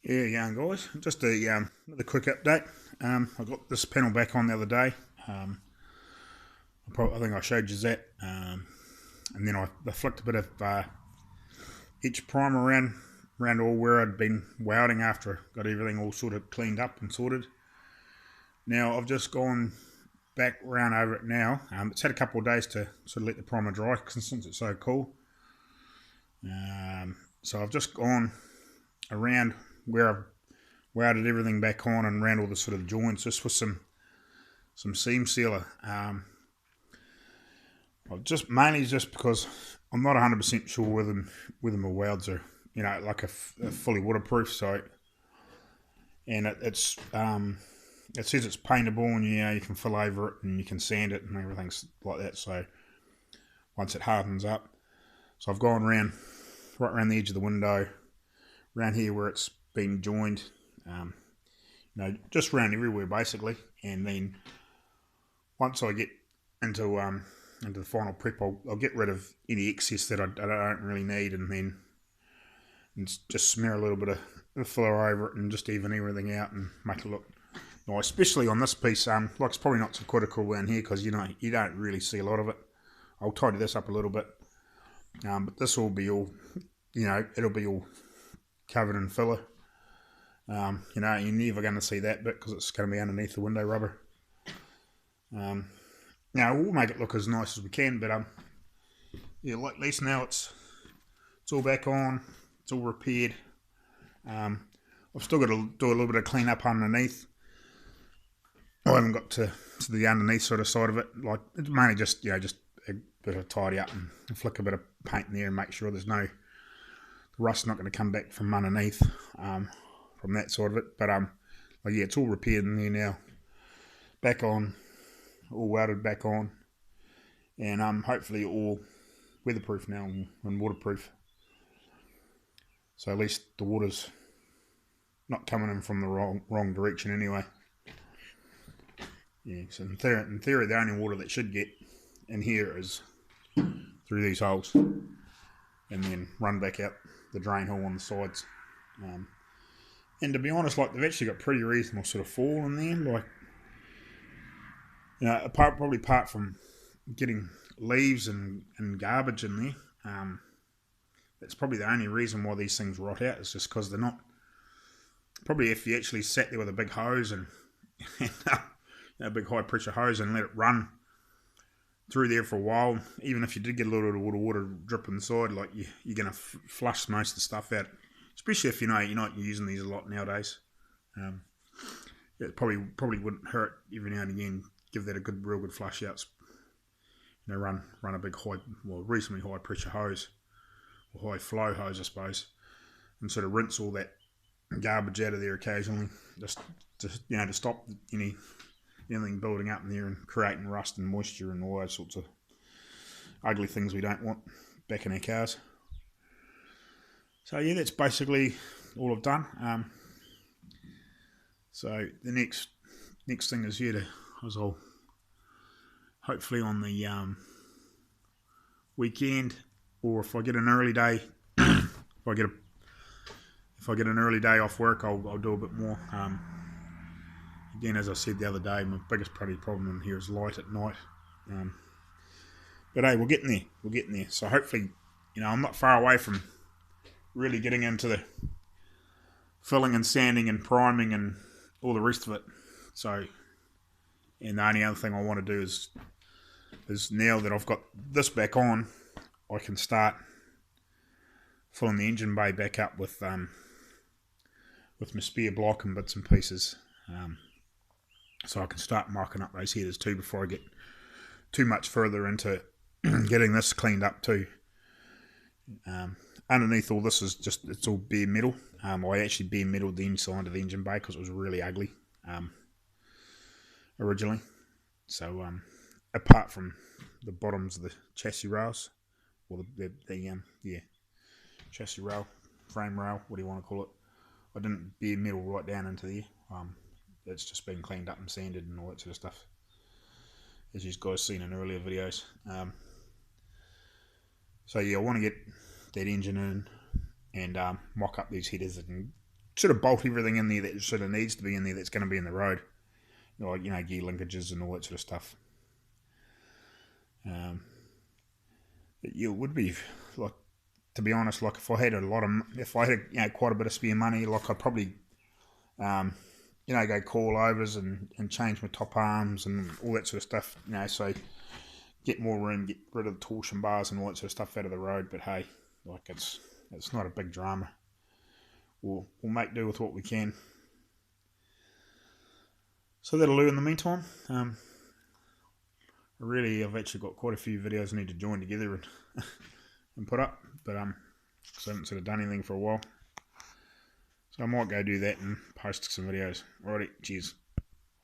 Yeah, young guys. Just another quick update. I got this panel back on the other day. I think I showed you that. And then I flicked a bit of each prime around all where I'd been welding after I got everything all sort of cleaned up and sorted. Now I've just gone back round over it now. It's had a couple of days to sort of let the primer dry since it's so cool. So I've just gone around where I've welded everything back on and around all the sort of joints just with some seam sealer. Just mainly just because I'm not 100% sure whether my welds are like a fully waterproof. So and it says it's paintable and you can fill over it and you can sand it and everything's like that. So once it hardens up, so I've gone right around the edge of the window, around here where it's been joined, just around everywhere basically. And then once I get into the final prep, I'll get rid of any excess that I don't really need, and then just smear a little bit of filler over it and just even everything out and make it look nice. Especially on this piece, like it's probably not so critical around here because you don't really see a lot of it. I'll tidy this up a little bit, but this will be all, it'll be all covered in filler. You're never going to see that bit because it's going to be underneath the window rubber. Now we'll make it look as nice as we can, but at least now it's all back on, it's all repaired. I've still got to do a little bit of clean up underneath. I haven't got to the underneath sort of side of it. Like it's mainly just a bit of tidy up and flick a bit of paint in there and make sure there's no rust not going to come back from underneath from that side of it. But it's all repaired in there now, back on, all welded back on, and hopefully all weatherproof now and waterproof. So at least the water's not coming in from the wrong direction anyway. Yeah, so in theory, the only water that should get in here is through these holes, and then run back out the drain hole on the sides. And to be honest, like they've actually got pretty reasonable sort of fall in there. Like, apart from getting leaves and garbage in there, that's probably the only reason why these things rot out. Is just because they're not. Probably if you actually sat there with a big hose and a big high pressure hose and let it run through there for a while, even if you did get a little bit of water drip inside, like you're going to flush most of the stuff out. Especially if you're not using these a lot nowadays. It probably wouldn't hurt every now and again. Give that a real good flush out. Run a big reasonably high pressure hose or high flow hose, I suppose, and sort of rinse all that garbage out of there occasionally, just to stop anything building up in there and creating rust and moisture and all those sorts of ugly things we don't want back in our cars. So yeah, that's basically all I've done. So the next thing is I'll hopefully on the weekend, or if I get an early day, if I get an early day off work, I'll do a bit more. Again, as I said the other day, my biggest problem in here is light at night. But hey, we're getting there. We're getting there. So hopefully, I'm not far away from really getting into the filling and sanding and priming and all the rest of it. So, and the only other thing I want to do is now that I've got this back on, I can start filling the engine bay back up with my spare block and bits and pieces. So I can start marking up those headers too before I get too much further into getting this cleaned up too. Underneath all this it's all bare metal. I actually bare metaled the inside of the engine bay because it was really ugly originally. So apart from the bottoms of the chassis rails, or the chassis rail, frame rail, what do you want to call it, I didn't bare metal right down into there. It's just been cleaned up and sanded and all that sort of stuff, as you guys seen in earlier videos. So yeah, I want to get that engine in and mock up these headers and sort of bolt everything in there that sort of needs to be in there that's going to be in the road, like gear linkages and all that sort of stuff. It would be like, to be honest, like if I had quite a bit of spare money, like I'd probably go coilovers and change my top arms and all that sort of stuff, so get more room, get rid of the torsion bars and all that sort of stuff out of the road. But hey, like it's not a big drama. We'll make do with what we can. So that'll do in the meantime. I've actually got quite a few videos I need to join together and put up, but so I haven't sort of done anything for a while. So I might go do that and post some videos. Alrighty, cheers.